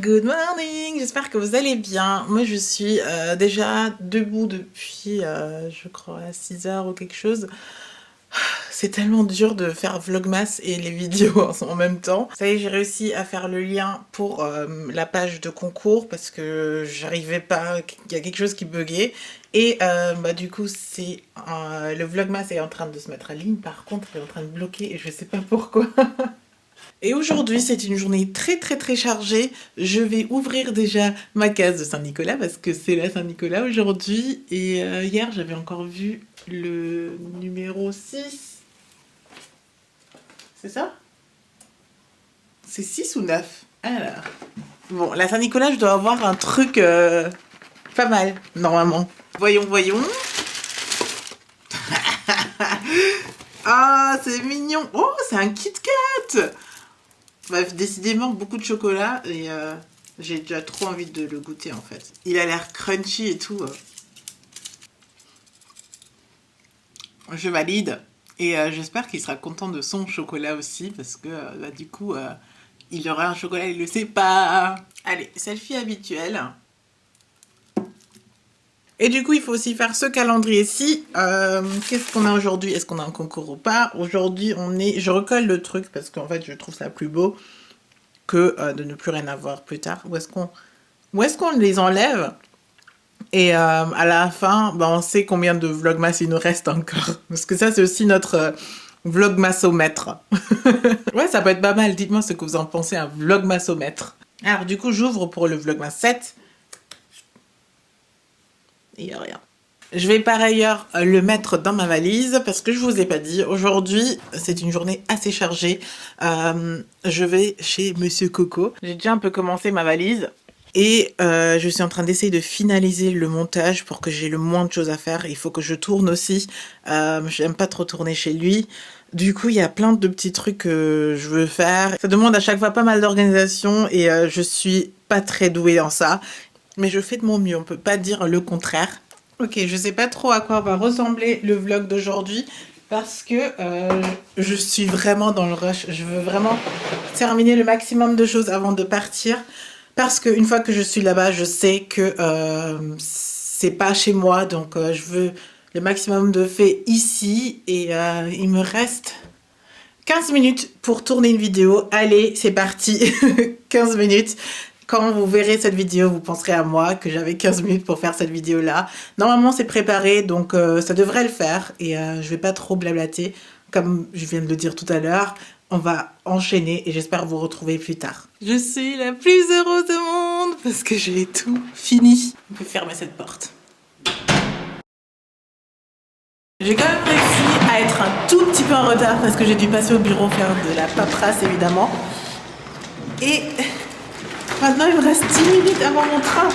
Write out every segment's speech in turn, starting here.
Good morning, j'espère que vous allez bien. Moi je suis déjà debout depuis je crois 6 heures ou quelque chose. C'est tellement dur de faire Vlogmas et les vidéos en même temps. Ça y est, j'ai réussi à faire le lien pour la page de concours parce que j'arrivais pas, il y a quelque chose qui buguait. Et du coup, c'est le Vlogmas est en train de se mettre en ligne. Par contre, il est en train de bloquer et je sais pas pourquoi. Et aujourd'hui, c'est une journée très chargée. Je vais ouvrir déjà ma case de Saint-Nicolas parce que c'est la Saint-Nicolas aujourd'hui. Et hier, j'avais encore vu le numéro 6. C'est ça? C'est 6 ou 9? Alors. Bon, la Saint-Nicolas, je dois avoir un truc pas mal, normalement. Voyons. Ah, c'est mignon. Oh, c'est un Kit Kat. Bref, décidément, beaucoup de chocolat et j'ai déjà trop envie de le goûter en fait. Il a l'air crunchy et tout. Je valide et j'espère qu'il sera content de son chocolat aussi parce que du coup, il aura un chocolat, il le sait pas. Allez, selfie habituel. Et du coup, il faut aussi faire ce calendrier-ci. Qu'est-ce qu'on a aujourd'hui? Est-ce qu'on a un concours ou pas? Aujourd'hui, je recolle le truc parce qu'en fait, je trouve ça plus beau que de ne plus rien avoir plus tard. Où est-ce qu'on les enlève? Et à la fin, on sait combien de vlogmas il nous reste encore. Parce que ça, c'est aussi notre vlogmasomètre. Ouais, ça peut être pas mal. Dites-moi ce que vous en pensez, un vlogmasomètre. Alors, du coup, j'ouvre pour le vlogmas 7. Il n'y a rien. Je vais par ailleurs le mettre dans ma valise parce que je vous ai pas dit, aujourd'hui c'est une journée assez chargée. Je vais chez Monsieur Coco. J'ai déjà un peu commencé ma valise et je suis en train d'essayer de finaliser le montage pour que j'ai le moins de choses à faire. Il faut que je tourne aussi. J'aime pas trop tourner chez lui. Du coup, il y a plein de petits trucs que je veux faire. Ça demande à chaque fois pas mal d'organisation et je suis pas très douée en ça. Mais je fais de mon mieux, on peut pas dire le contraire. Ok, je sais pas trop à quoi va ressembler le vlog d'aujourd'hui parce que je suis vraiment dans le rush. Je veux vraiment terminer le maximum de choses avant de partir parce qu'une fois que je suis là-bas, je sais que c'est pas chez moi, donc je veux le maximum de faits ici et il me reste 15 minutes pour tourner une vidéo. Allez, c'est parti. 15 minutes. Quand vous verrez cette vidéo, vous penserez à moi, que j'avais 15 minutes pour faire cette vidéo-là. Normalement, c'est préparé, donc ça devrait le faire. Et je vais pas trop blablater. Comme je viens de le dire tout à l'heure, on va enchaîner et j'espère vous retrouver plus tard. Je suis la plus heureuse du monde parce que j'ai tout fini. On peut fermer cette porte. J'ai quand même réussi à être un tout petit peu en retard parce que j'ai dû passer au bureau faire de la paperasse évidemment. Et maintenant il me reste 10 minutes avant mon train.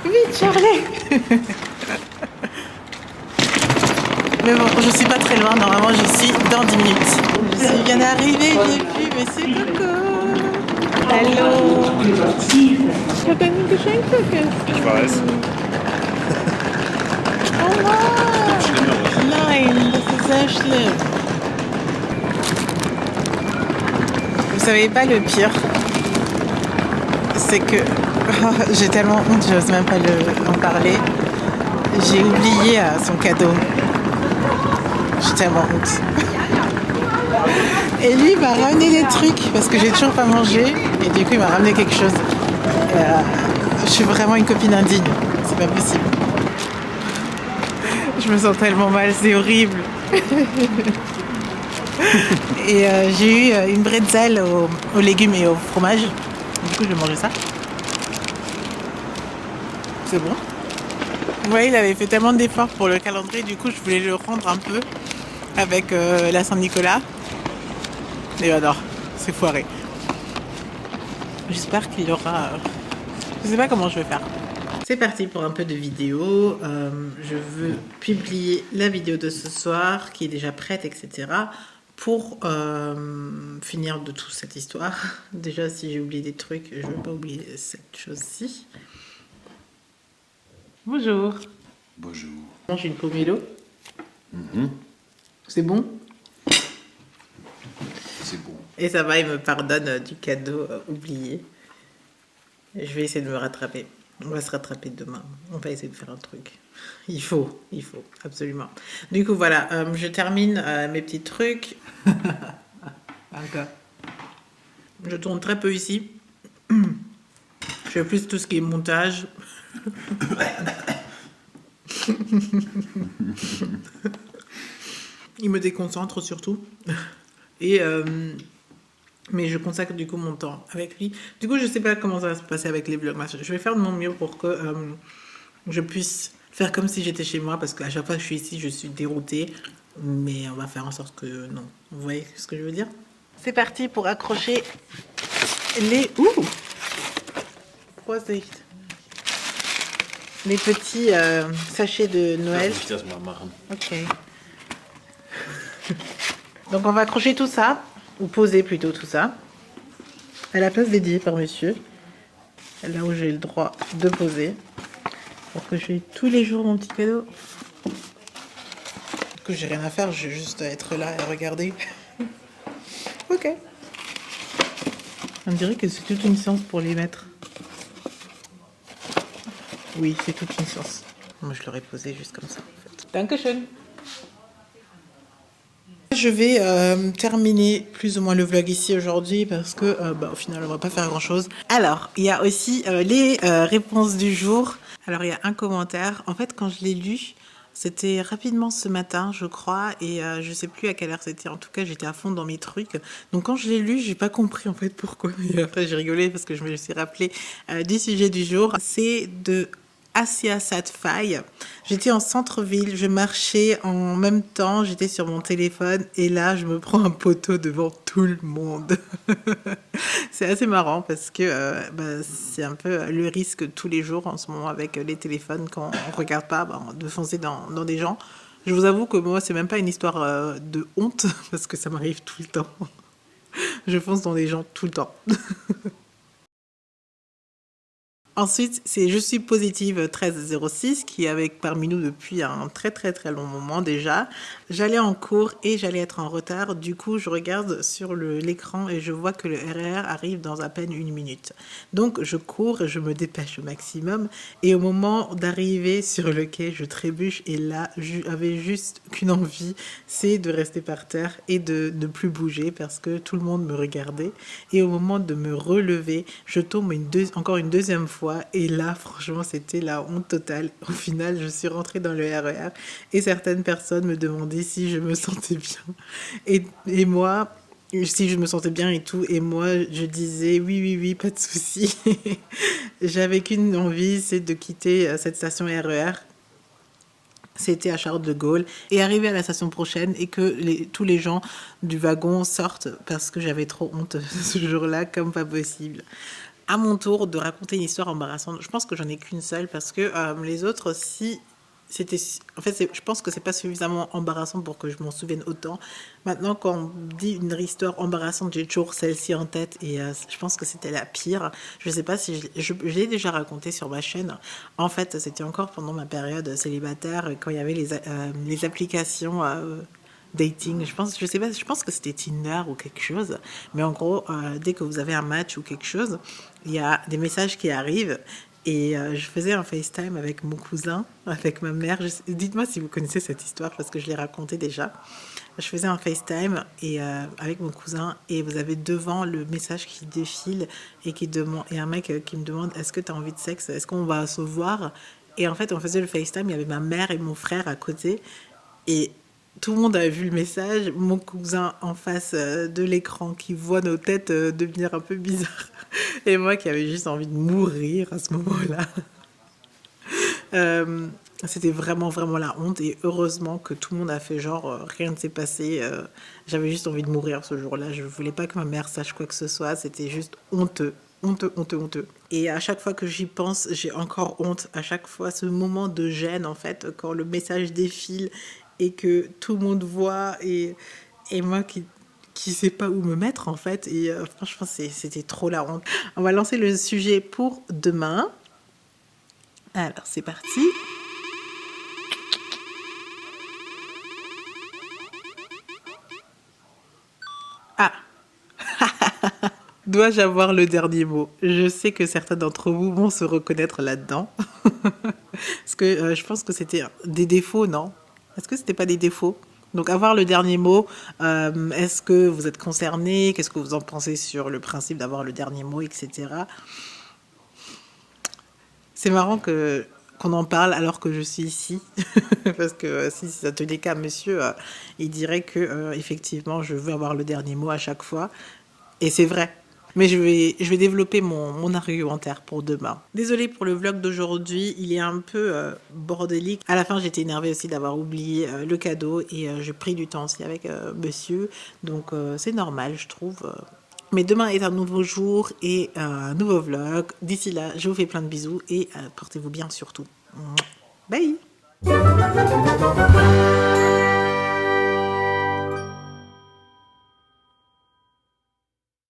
Vite Charlie. Mais bon, je suis pas très loin, normalement j'y suis dans 10 minutes. Je viens d'arriver, j'ai vu, mais c'est Coco. Hallo. Ich habe ein Geschenk vergessen. Ich weiß. Oh wow. Schlimmeres. Nein, das ist sehr schlimm. Vous savez pas le pire, c'est que j'ai tellement honte, j'ose même pas en parler. J'ai oublié son cadeau. J'ai tellement honte. Et lui il m'a ramené des trucs parce que j'ai toujours pas mangé et du coup il m'a ramené quelque chose. Je suis vraiment une copine indigne, c'est pas possible. Je me sens tellement mal, c'est horrible. Et j'ai eu une bretzel aux légumes et au fromage. Du coup, je vais manger ça. C'est bon. Vous voyez, il avait fait tellement d'efforts pour le calendrier. Du coup, je voulais le rendre un peu avec la Saint-Nicolas. Mais non, c'est foiré. J'espère qu'il y aura... Je sais pas comment je vais faire. C'est parti pour un peu de vidéo. Je veux publier la vidéo de ce soir qui est déjà prête, etc. Pour finir de toute cette histoire. Déjà, si j'ai oublié des trucs, je ne veux pas oublier cette chose-ci. Bonjour. Bonjour. Je mange une pomelo. C'est bon? C'est bon. Et ça va, il me pardonne du cadeau oublié. Je vais essayer de me rattraper. On va se rattraper demain. On va essayer de faire un truc. Il faut, absolument. Du coup, voilà, je termine mes petits trucs. Encore. Je tourne très peu ici. Je fais plus tout ce qui est montage. Il me déconcentre surtout. Et mais je consacre du coup mon temps avec lui. Du coup, je sais pas comment ça va se passer avec les vlogs. Je vais faire de mon mieux pour que je puisse faire comme si j'étais chez moi parce qu'à chaque fois que je suis ici, je suis déroutée. Mais on va faire en sorte que non. Vous voyez ce que je veux dire? C'est parti pour accrocher les Vorsicht. Les petits sachets de Noël. Ok. Donc on va accrocher tout ça, ou poser plutôt tout ça, à la place dédiée par monsieur, là où j'ai le droit de poser, pour que j'ai tous les jours mon petit cadeau. Que j'ai rien à faire, j'ai juste à être là et regarder. Ok. On dirait que c'est toute une séance pour les mettre. Oui, c'est toute une séance. Moi je l'aurais posé juste comme ça en fait. Dankeschön. Je vais terminer plus ou moins le vlog ici aujourd'hui parce que au final on va pas faire grand chose. Alors il y a aussi les réponses du jour. Alors il y a un commentaire. En fait quand je l'ai lu, c'était rapidement ce matin je crois et je sais plus à quelle heure c'était. En tout cas j'étais à fond dans mes trucs. Donc quand je l'ai lu j'ai pas compris en fait pourquoi. Et après j'ai rigolé parce que je me suis rappelé du sujet du jour. C'est de Asia Satfai. J'étais en centre-ville, je marchais en même temps, j'étais sur mon téléphone et là je me prends un poteau devant tout le monde. C'est assez marrant parce que c'est un peu le risque tous les jours en ce moment avec les téléphones quand on regarde pas, de foncer dans des gens. Je vous avoue que moi c'est même pas une histoire de honte parce que ça m'arrive tout le temps. Je fonce dans des gens tout le temps. Ensuite, c'est Je suis positive 1306 qui est avec parmi nous depuis un très très très long moment déjà. J'allais en cours et j'allais être en retard. Du coup, je regarde sur l'écran et je vois que le RER arrive dans à peine une minute. Donc, je cours et je me dépêche au maximum. Et au moment d'arriver sur le quai, je trébuche et là, j'avais juste qu'une envie, c'est de rester par terre et de ne plus bouger parce que tout le monde me regardait. Et au moment de me relever, je tombe encore une deuxième fois. Et là, franchement, c'était la honte totale. Au final, je suis rentrée dans le RER et certaines personnes me demandaient si je me sentais bien. Et moi, si je me sentais bien et tout. Et moi, je disais oui, oui, oui, pas de souci. J'avais qu'une envie, c'est de quitter cette station RER. C'était à Charles de Gaulle et arriver à la station prochaine et que tous les gens du wagon sortent parce que j'avais trop honte ce jour-là comme pas possible. À mon tour de raconter une histoire embarrassante. Je pense que j'en ai qu'une seule parce que les autres, si c'était... En fait, je pense que c'est pas suffisamment embarrassant pour que je m'en souvienne autant. Maintenant, quand on dit une histoire embarrassante, j'ai toujours celle-ci en tête et je pense que c'était la pire. Je sais pas si je l'ai déjà raconté sur ma chaîne. En fait, c'était encore pendant ma période célibataire quand il y avait les applications dating. Je sais pas, je pense que c'était Tinder ou quelque chose. Mais en gros, dès que vous avez un match ou quelque chose, il y a des messages qui arrivent. Et je faisais un FaceTime avec mon cousin, avec ma mère. Dites-moi si vous connaissez cette histoire parce que je l'ai racontée déjà. Je faisais un FaceTime avec mon cousin et vous avez devant le message qui défile et un mec qui me demande est-ce que tu as envie de sexe? Est-ce qu'on va se voir? Et en fait, on faisait le FaceTime, il y avait ma mère et mon frère à côté. Et tout le monde avait vu le message. Mon cousin en face de l'écran qui voit nos têtes devenir un peu bizarres. Et moi qui avais juste envie de mourir à ce moment-là. Euh, C'était vraiment, vraiment la honte. Et heureusement que tout le monde a fait genre, rien ne s'est passé. J'avais juste envie de mourir ce jour-là. Je voulais pas que ma mère sache quoi que ce soit. C'était juste honteux. Honteux, honteux, honteux. Et à chaque fois que j'y pense, j'ai encore honte. À chaque fois, ce moment de gêne, en fait, quand le message défile et que tout le monde voit et moi qui sais pas où me mettre, en fait. Et franchement, c'était trop la honte. On va lancer le sujet pour demain. Alors, c'est parti. Ah, Dois-je avoir le dernier mot? Je sais que certains d'entre vous vont se reconnaître là-dedans. Parce que je pense que c'était des défauts, non? Est-ce que c'était pas des défauts? Donc avoir le dernier mot, est-ce que vous êtes concerné? Qu'est-ce que vous en pensez sur le principe d'avoir le dernier mot, etc. C'est marrant que qu'on en parle alors que je suis ici, parce que si ça tenait qu'à monsieur, il dirait que effectivement je veux avoir le dernier mot à chaque fois, et c'est vrai. Mais je vais développer mon argumentaire pour demain. Désolée pour le vlog d'aujourd'hui, il est un peu bordélique. À la fin, j'étais énervée aussi d'avoir oublié le cadeau et j'ai pris du temps aussi avec monsieur. Donc c'est normal, je trouve. Mais demain est un nouveau jour et un nouveau vlog. D'ici là, je vous fais plein de bisous et portez-vous bien surtout. Bye!